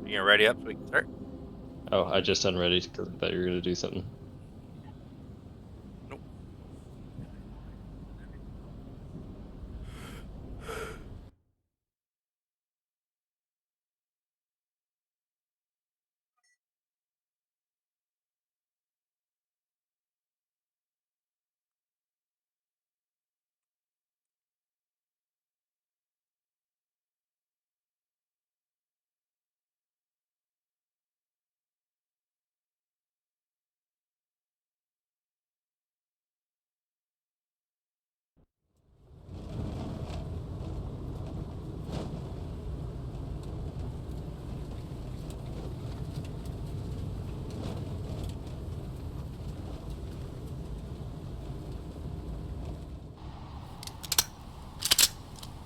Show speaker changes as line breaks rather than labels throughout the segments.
You gonna ready up so we can start?
Oh, I just unready because I thought you were gonna do something.
Nope.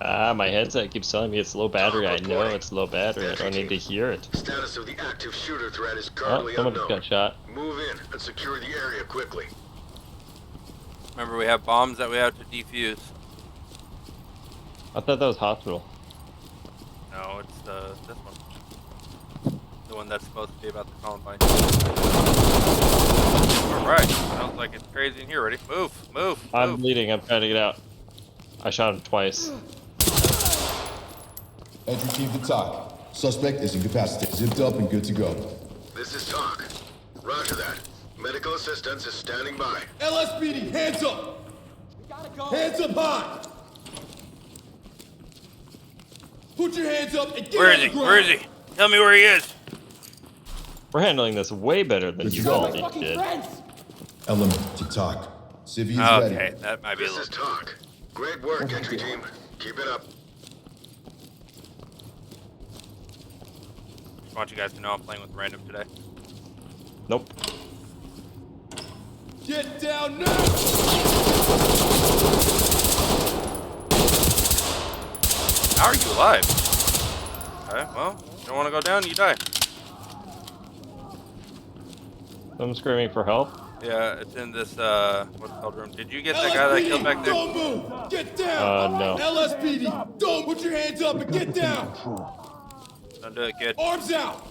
Ah, my headset keeps telling me it's low battery. I know it's low battery. I don't need to hear it.
Status of the active shooter threat is
Oh,
currently
someone just
unknown.
got shot.
Move in and secure the area quickly.
Remember, we have bombs that we have to defuse.
I thought that was hospital.
No, it's this one. The one that's supposed to be about the Columbine. Alright, sounds like it's crazy in here. Ready? Move, move,
I'm
move.
bleeding. I'm trying to get out. I shot him twice.
Entry team to TOC. Suspect is incapacitated, zipped up and good to go.
This is TOC. Roger that. Medical assistance is standing by.
LSPD, hands up! Hands up high! Put your hands up and get
Where
on
is
the
he?
ground!
Where is he? Tell me where he is.
We're handling this way better than
Good
you
to go.
thought you did.
Element to TOC. Civvies
Okay,
ready.
that might be a
This is
little.
TOC. Great work, entry team. Keep it up.
Just want you guys to know I'm playing with random today.
Nope.
Get down now!
How are you alive? Okay, well, you don't want to go down, you die.
I'm screaming for help.
Yeah, it's in this, what's it called room. Did you get that guy that killed back there?
Don't move! Get down!
No.
LSPD, don't put your hands up and get down!
Don't do it, kid.
Arms out!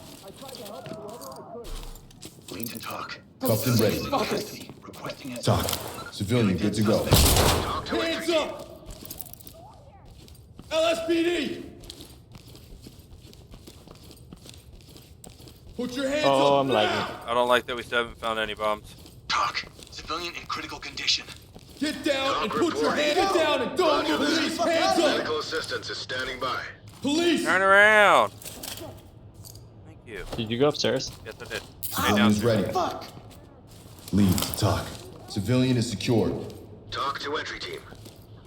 Lead to TOC.
Cuffed and ready.
Custody. Requesting it.
TOC. Civilian good to go.
TOC to entry
Hands
team.
up! LSPD! Put your hands up
Oh, I'm
now!
lagging.
I don't like that we still haven't found any bombs.
TOC. Civilian in critical condition.
Get down and
TOC
put your
reporting.
hands down and don't
Roger
move!
that.
Police, hands up!
Medical assistance is standing by.
Police!
Turn around. Thank you.
Did you go upstairs?
Yes, I did. Stay
Civilian is
downstairs.
ready. Lead to TOC. Civilian is secured.
TOC to entry team.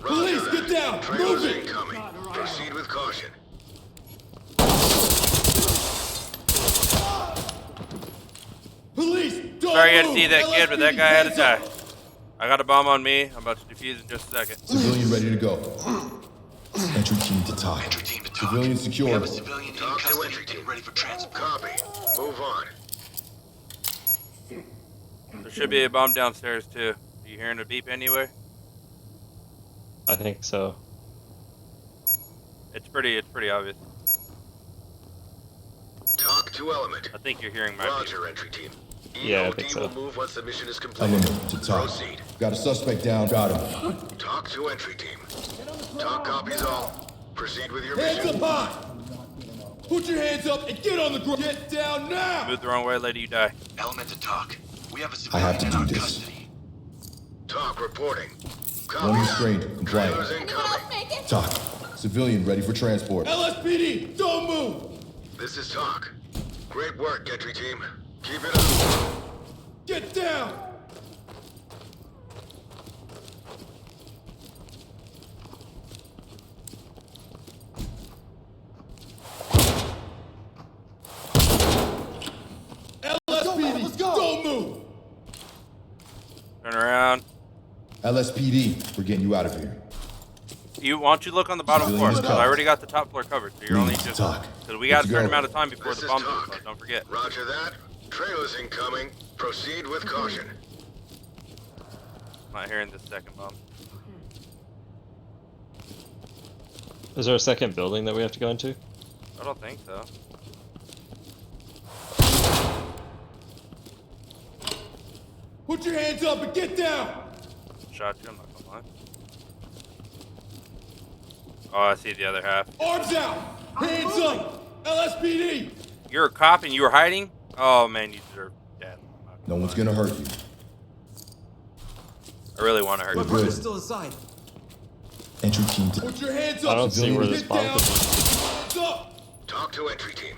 Roger
Police,
that.
get down!
Trailers
Move it!
incoming. Proceed with caution.
Police, don't
Sorry you had to
move!
see that kid, but that guy had to
LSPD,
die.
hands up!
I got a bomb on me. I'm about to defuse in just a second.
Civilian ready to go. Entry team to TOC.
Entry team to TOC.
Civilian
We
secured.
have a civilian in
TOC to
custody
entry team.
and ready for transport.
Copy. Move on.
There should be a bomb downstairs too. Are you hearing a beep anywhere?
I think so.
It's pretty obvious.
TOC to element.
I think you're hearing my beep.
Roger, entry team.
Yeah, I
EOD
think so.
will move once the mission is completed.
Element to TOC.
Proceed.
Got a suspect down. Got him.
TOC to entry team. TOC copies all. Proceed with your
Hands up
mission.
high! Put your hands up and get on the ground! Get down now!
Move the wrong way, lady, you die.
Element to TOC. We have a
I have
civilian
to
in
do
our
this.
custody.
TOC reporting.
One
Copy.
restrained.
Trailers
Compliant.
incoming.
TOC. Civilian ready for transport. LSPD, don't move!
This is TOC. Great work, entry team. Keep it up.
Get down! LSPD, don't move!
Turn around.
LSPD, we're getting you out of here.
Why don't you look on the bottom floor?
Civilian is
Because I
covered.
already got the top floor covered, so you're only
Lead to
just
TOC.
because we
Good
got
to
a certain
go.
amount of time before
This
the
is
bombs
TOC.
explode. Don't forget.
Roger that. Trailers incoming. Proceed with caution.
I'm not hearing this second bomb.
Is there a second building that we have to go into?
I don't think so.
Put your hands up and get down!
Shot you, I'm not gonna lie. Oh, I see the other half.
Arms out! Hands up! LSPD!
You're a cop and you were hiding? Oh man, you deserve death.
No one's gonna hurt you.
I really want to hurt
We're
you.
good.
Still inside.
Entry team to
Put your hands
I
up!
don't see where
Get
this
down!
bomb is.
Hands up!
Talk to entry team.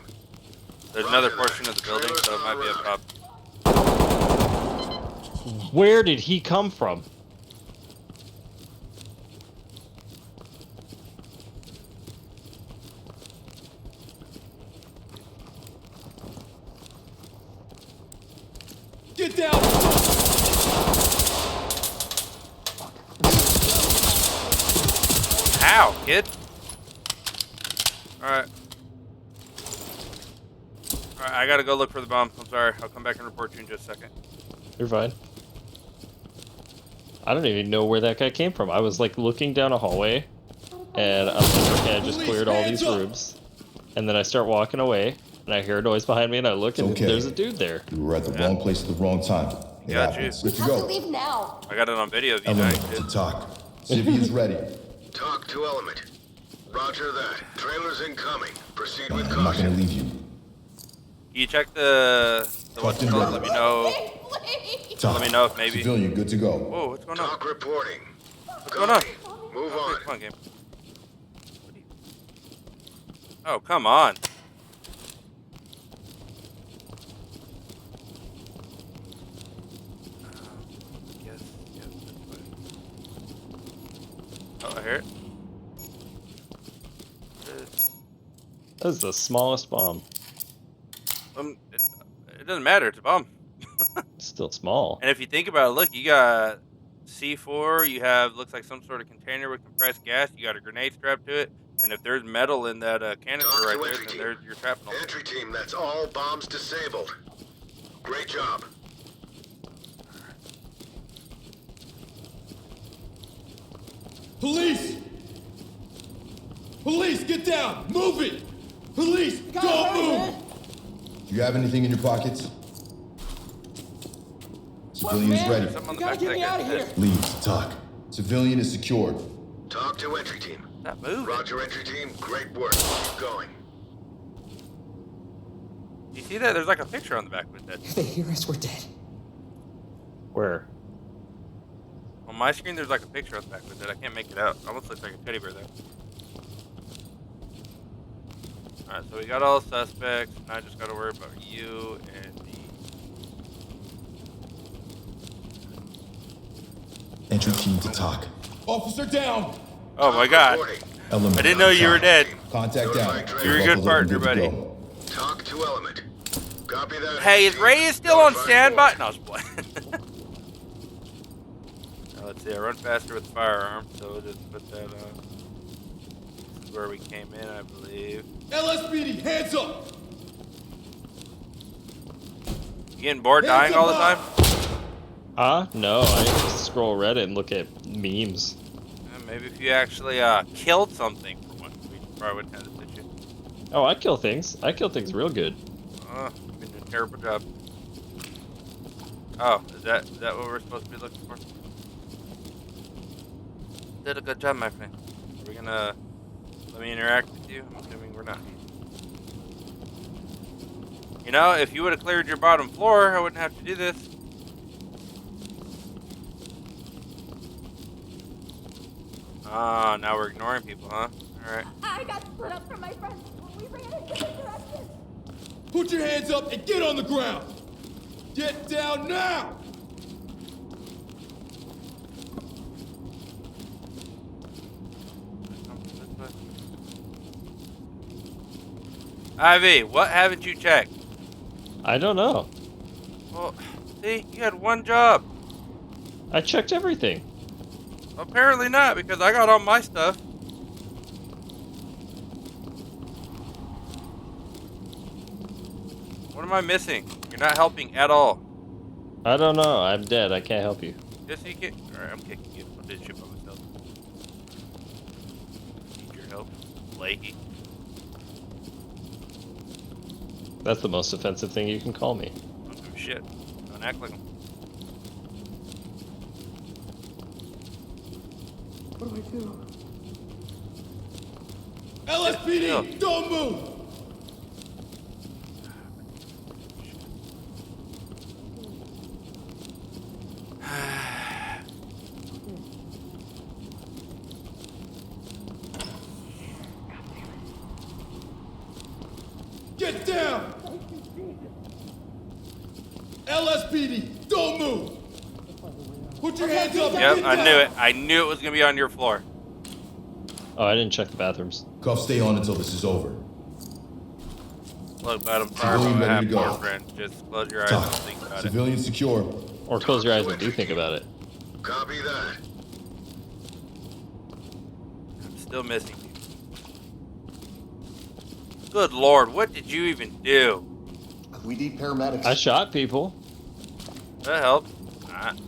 There's another portion of the building, so it might be a cop.
Where did he come from?
Get down!
How, kid? Alright. Alright, I gotta go look for the bomb. I'm sorry. I'll come back and report you in just a second.
You're fine. I don't even know where that guy came from. I was like looking down a hallway, and I'm like, okay, I just cleared all these rooms. And then I start walking away, and I hear a noise behind me, and I look, and
okay.
there's a dude there.
You were at the wrong place at the wrong time. It
Got
happens.
you.
Good to
Have to
go.
leave now.
I got it on video of you
Element
guys,
to
kid.
talk. Civvy is ready.
Talk to Element. Roger that. Trailers incoming. Proceed with
I'm not gonna
caution.
leave you.
You check the what's it called? Let me know.
Please.
Talk.
Let me know if maybe.
Civilian, good to go.
Whoa, what's going on?
Talk reporting.
What's going on?
Move
Okay,
on.
come on, game. Oh, come on. Yes, this way. Oh, I hear it.
That is the smallest bomb.
It doesn't matter. It's a bomb.
It's still small.
And if you think about it, look, you got C4. You have looks like some sort of container with compressed gas. You got a grenade strapped to it. And if there's metal in that canister
Talk to
right there,
entry
then
team.
there's your shrapnel.
Entry team, that's all bombs disabled. Great job.
Police! Police, get down! Move it! Police, don't move!
Do you have anything in your pockets? Civilian is ready.
Something on the
gotta
back
get
of
me
that
out of
guy's
here.
head.
Leave. Talk. Civilian is secured.
Talk to entry team.
That move.
Roger, entry team. Great work. Keep going.
You see that? There's like a picture on the back of his head.
If they hear us, we're dead.
Where?
On my screen, there's like a picture on the back of his head. I can't make it out. Almost looks like a teddy bear, though. Alright, so we got all the suspects. Now I just gotta worry about you and the...
Entry team to talk.
Officer down!
Oh my god.
Reporting.
Element.
I didn't know you were
talk.
dead.
Contact down.
You're a good partner,
Good to
buddy.
go.
Talk to Element. Copy that.
Hey, is
entry
Ray
team.
still on
Notify
standby?
report.
No, I was playing. Now, let's see, I run faster with the firearm, so we'll just put that on. This is where we came in, I believe.
LSPD, hands up!
You getting bored dying all the time?
No, I just scroll Reddit and look at memes.
Maybe if you actually killed something for once, we probably wouldn't have this issue.
Oh, I kill things. I kill things real good.
You've been doing a terrible job. Oh, is that what we're supposed to be looking for? Did a good job, my friend. Are we gonna let me interact with you? I'm assuming we're not. You know, if you would have cleared your bottom floor, I wouldn't have to do this. Ah, now we're ignoring people, huh? Alright.
I got split up from my friends when we ran in different directions.
Put your hands up and get on the ground! Get down now!
Ivy, what haven't you checked?
I don't know.
Well, see, you had one job.
I checked everything.
Apparently not, because I got all my stuff. What am I missing? You're not helping at all.
I don't know. I'm dead. I can't help you.
Just you get. Alright, I'm kicking you. I did shit by myself. Need your help, Leahy.
That's the most offensive thing you can call me.
Don't do shit. Don't act like him.
LSPD, don't move! Get down! LSPD, don't move! Put your hands up and
Yep,
get
I
down!
knew it. I knew it was gonna be on your floor.
Oh, I didn't check the bathrooms.
Cuffs stay on until this is over.
Look, bud, I'm sorry,
Civilian
but I
ready
have
to go.
more friends. Just close your eyes and
Talk.
think about it.
Civilian secure.
Or close your eyes and do think about it.
Copy that.
I'm still missing you. Good lord, what did you even do?
We need paramedics.
I shot people.
That helps. Nah. Is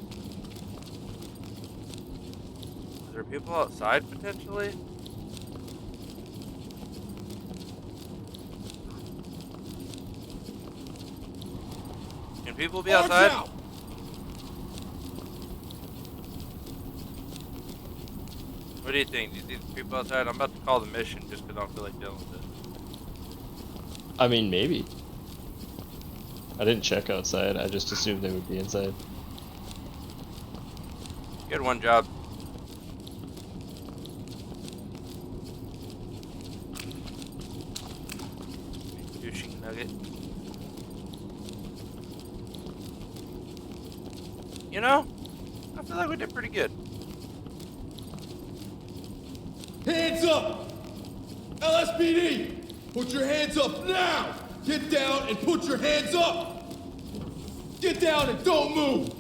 there people outside potentially? Can people be
Arms
outside?
out!
What do you think? Do you think there's people outside? I'm about to call the mission just because I don't feel like dealing with it.
I mean, maybe. I didn't check outside. I just assumed they would be inside.
You had one job. Douching nugget. You know, I feel like we did pretty good.
Hands up! LSPD! Put your hands up now! Get down and put your hands up! Get down and don't move!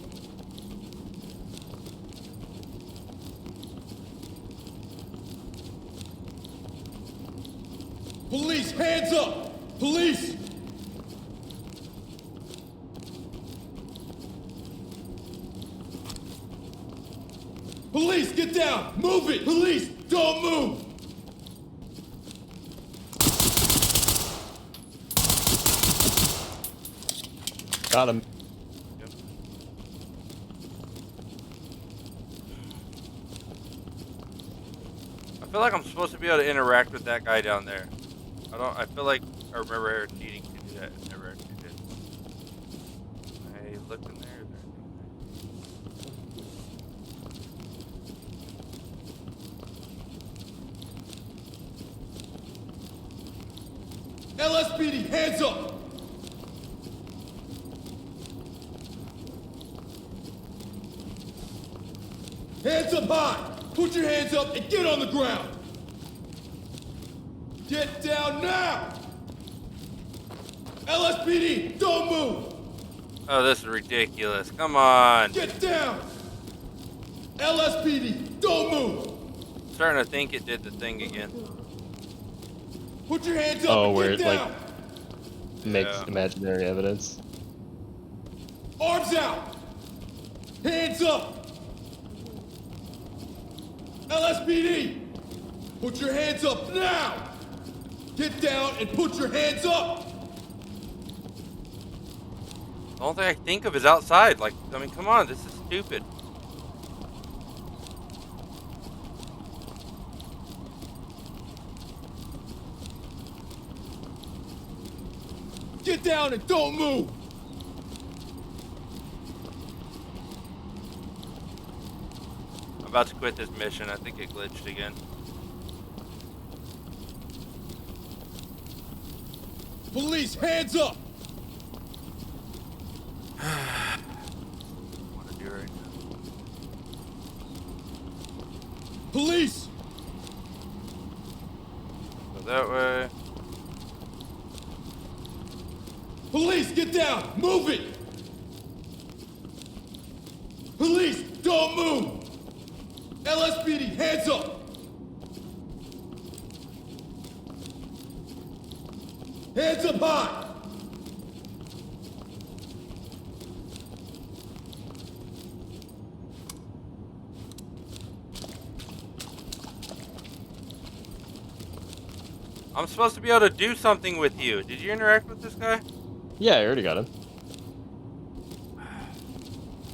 Police, hands up! Police! Police, get down! Move it! Police, don't move!
Got him.
I feel like I'm supposed to be able to interact with that guy down there. I feel like I remember her cheating to do that. It never actually did. Can I look in there? Is there anything there?
LSPD, hands up! Hands up high! Put your hands up and get on the ground! Get down now! LSPD, don't move!
Oh, this is ridiculous. Come on.
Get down! LSPD, don't move!
I'm starting to think it did the thing again.
Put your hands up
Oh,
and
where
get
it, like,
down!
Makes
Yeah.
imaginary evidence.
Arms out! Hands up! LSPD! Put your hands up now! Get down and put your hands up!
The only thing I can think of is outside. Like, I mean, come on, this is stupid.
Get down and don't move!
I'm about to quit this mission. I think it glitched again.
Police, hands up!
What I want to do right now.
Police!
Go that way.
Police, get down! Move it! Police, don't move! LSPD, hands up! Hands up high!
I'm supposed to be able to do something with you. Did you interact with this guy?
Yeah, I already got him.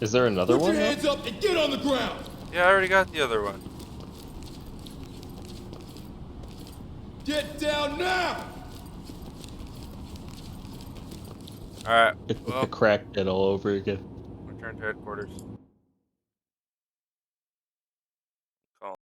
Is there another
Put
one?
your hands up and get on the ground!
Yeah, I already got the other one.
Get down now!
Alright,
It's
well,
the crack dead all over again.
return to headquarters.